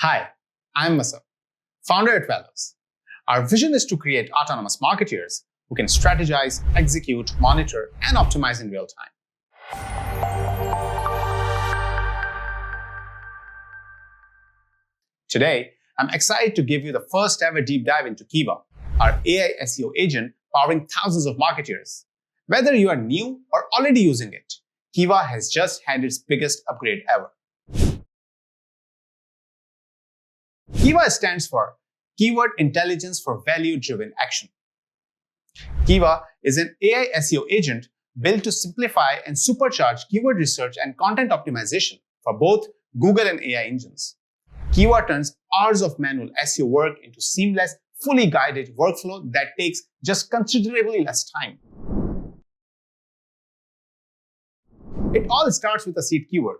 Hi, I'm Masab, founder at Wellows. Our vision is to create autonomous marketeers who can strategize, execute, monitor, and optimize in real time. Today, I'm excited to give you the first ever deep dive into KIVA, our AI SEO agent powering thousands of marketeers. Whether you are new or already using it, KIVA has just had its biggest upgrade ever. KIVA stands for Keyword Intelligence for Value-Driven Action. KIVA is an AI SEO agent built to simplify and supercharge keyword research and content optimization for both Google and AI engines. KIVA turns hours of manual SEO work into seamless, fully guided workflow that takes just considerably less time. It all starts with a seed keyword.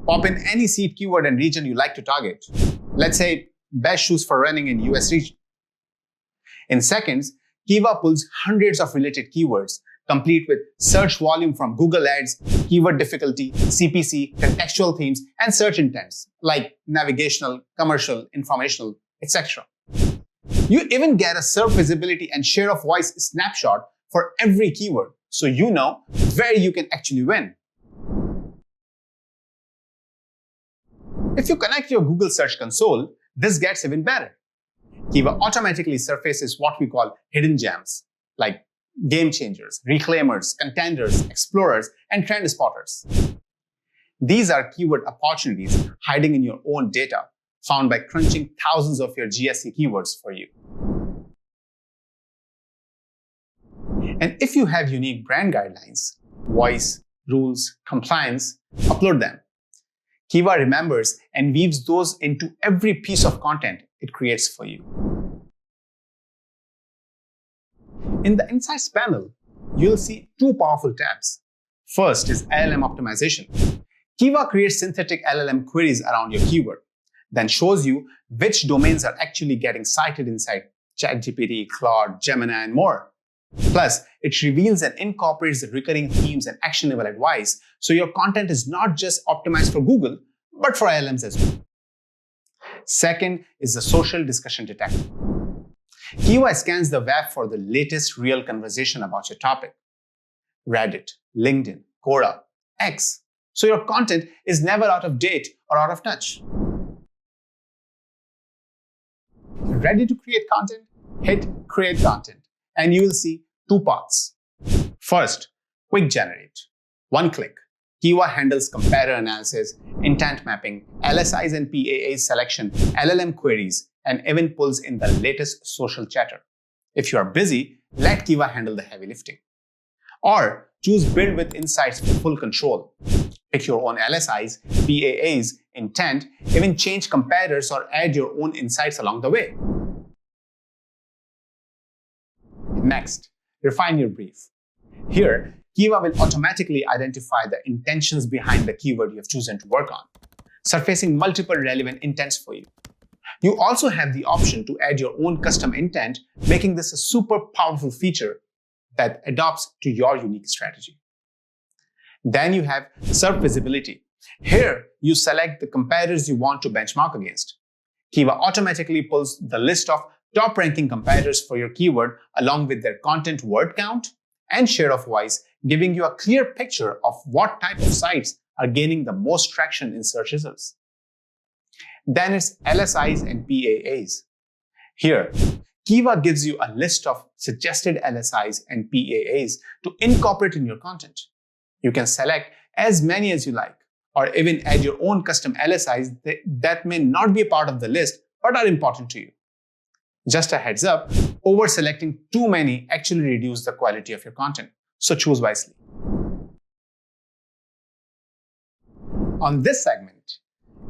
Pop in any seed keyword and region you like to target. Let's say best shoes for running in US region. In seconds, KIVA pulls hundreds of related keywords, complete with search volume from Google Ads, keyword difficulty, CPC, contextual themes, and search intents like navigational, commercial, informational, etc. You even get a SERP visibility and share of voice snapshot for every keyword, so you know where you can actually win. If you connect your Google Search Console, this gets even better. KIVA automatically surfaces what we call hidden gems, like game changers, reclaimers, contenders, explorers, and trend spotters. These are keyword opportunities hiding in your own data, found by crunching thousands of your GSE keywords for you. And if you have unique brand guidelines, voice, rules, compliance, upload them. KIVA remembers and weaves those into every piece of content it creates for you. In the Insights panel, you'll see two powerful tabs. First is LLM Optimization. KIVA creates synthetic LLM queries around your keyword, then shows you which domains are actually getting cited inside ChatGPT, Claude, Gemini, and more. Plus, it reveals and incorporates the recurring themes and actionable advice, so your content is not just optimized for Google, but for LLMs as well. Second is the Social Detector. KIVA scans the web for the latest real conversation about your topic. Reddit, LinkedIn, Quora, X. So your content is never out of date or out of touch. Ready to create content? Hit Create Content, and you will see two paths. First, Quick Generate. One click. KIVA handles comparator analysis, intent mapping, LSIs and PAAs selection, LLM queries, and even pulls in the latest social chatter. If you are busy, let KIVA handle the heavy lifting. Or choose Build with Insights for full control. Pick your own LSIs, PAAs, intent, even change comparators or add your own insights along the way. Next, refine your brief. Here, KIVA will automatically identify the intentions behind the keyword you have chosen to work on, surfacing multiple relevant intents for you. You also have the option to add your own custom intent, making this a super powerful feature that adapts to your unique strategy. Then you have SERP visibility. Here, you select the comparators you want to benchmark against. KIVA automatically pulls the list of top-ranking comparators for your keyword along with their content word count and share of voice, giving you a clear picture of what type of sites are gaining the most traction in search results. Then it's LSIs and PAAs. Here, KIVA gives you a list of suggested LSIs and PAAs to incorporate in your content. You can select as many as you like, or even add your own custom LSIs that may not be a part of the list but are important to you. Just a heads up, over-selecting too many actually reduces the quality of your content, so choose wisely. On this segment,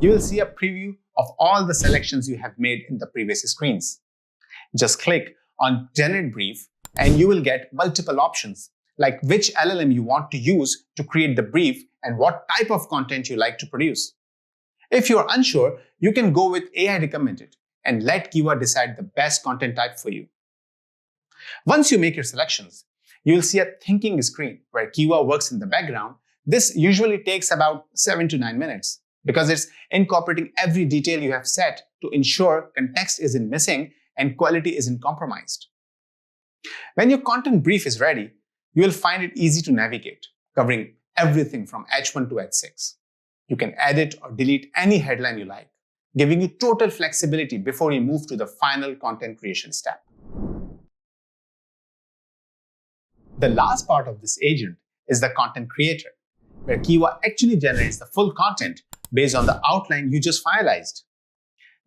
you will see a preview of all the selections you have made in the previous screens. Just click on Generate Brief and you will get multiple options, like which LLM you want to use to create the brief and what type of content you like to produce. If you are unsure, you can go with AI recommended and let KIVA decide the best content type for you. Once you make your selections, you will see a thinking screen where KIVA works in the background. This usually takes about 7 to 9 minutes. because it's incorporating every detail you have set to ensure context isn't missing and quality isn't compromised. When your content brief is ready, you will find it easy to navigate, covering everything from H1 to H6. You can edit or delete any headline you like, giving you total flexibility before you move to the final content creation step. The last part of this agent is the content creator, where KIVA actually generates the full content based on the outline you just finalized.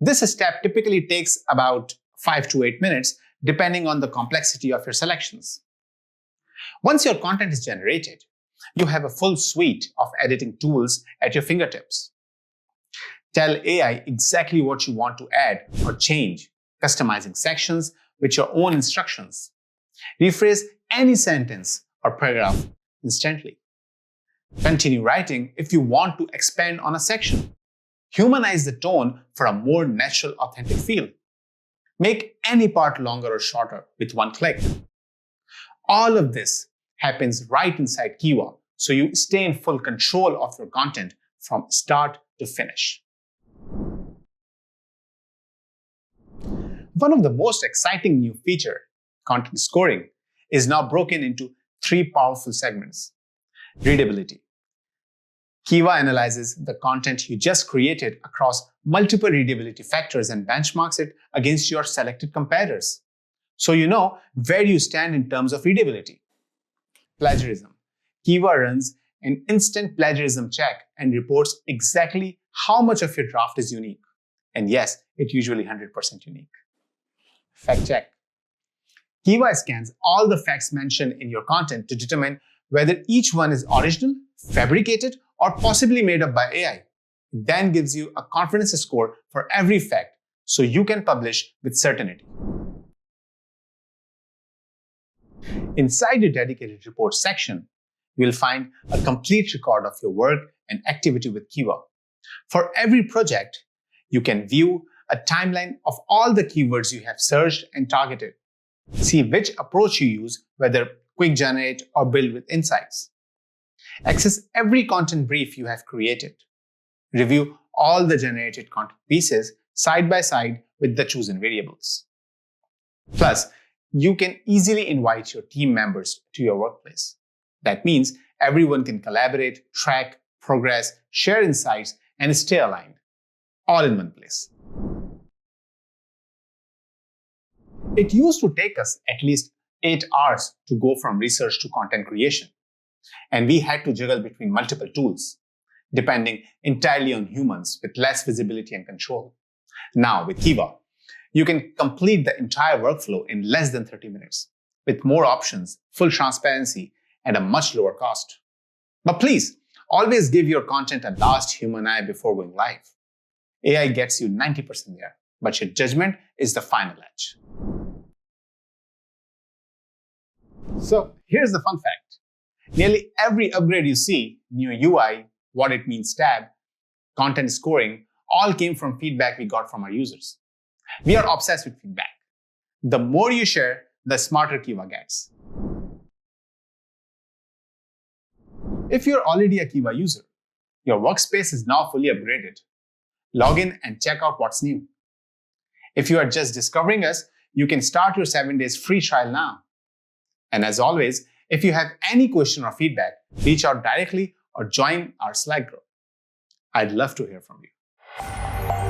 This step typically takes about 5 to 8 minutes, depending on the complexity of your selections. Once your content is generated, you have a full suite of editing tools at your fingertips. Tell AI exactly what you want to add or change, customizing sections with your own instructions. Rephrase any sentence or paragraph instantly. Continue writing if you want to expand on a section. Humanize the tone for a more natural, authentic feel. Make any part longer or shorter with one click. All of this happens right inside KIVA, so you stay in full control of your content from start to finish. One of the most exciting new features, content scoring, is now broken into 3 powerful segments. Readability. KIVA analyzes the content you just created across multiple readability factors and benchmarks it against your selected competitors, so you know where you stand in terms of readability. Plagiarism. KIVA runs an instant plagiarism check and reports exactly how much of your draft is unique. And yes, it's usually 100% unique. Fact check. KIVA scans all the facts mentioned in your content to determine whether each one is original, fabricated, or possibly made up by AI. It then gives you a confidence score for every fact, so you can publish with certainty. Inside your dedicated report section, you will find a complete record of your work and activity with KIVA. For every project, you can view a timeline of all the keywords you have searched and targeted. See which approach you use, whether quick generate or build with insights. Access every content brief you have created. Review all the generated content pieces side by side with the chosen variables. Plus, you can easily invite your team members to your workplace. That means everyone can collaborate, track, progress, share insights, and stay aligned, all in one place. It used to take us at least 8 hours to go from research to content creation, and we had to juggle between multiple tools, depending entirely on humans with less visibility and control. Now, with KIVA, you can complete the entire workflow in less than 30 minutes, with more options, full transparency, and a much lower cost. But please, always give your content a last human eye before going live. AI gets you 90% there, but your judgment is the final edge. So here's the fun fact. Nearly every upgrade you see, new UI, what it means tab, content scoring, all came from feedback we got from our users. We are obsessed with feedback. The more you share, the smarter KIVA gets. If you're already a KIVA user, your workspace is now fully upgraded. Log in and check out what's new. If you are just discovering us, you can start your 7 days free trial now. And as always, if you have any question or feedback, reach out directly or join our Slack group. I'd love to hear from you.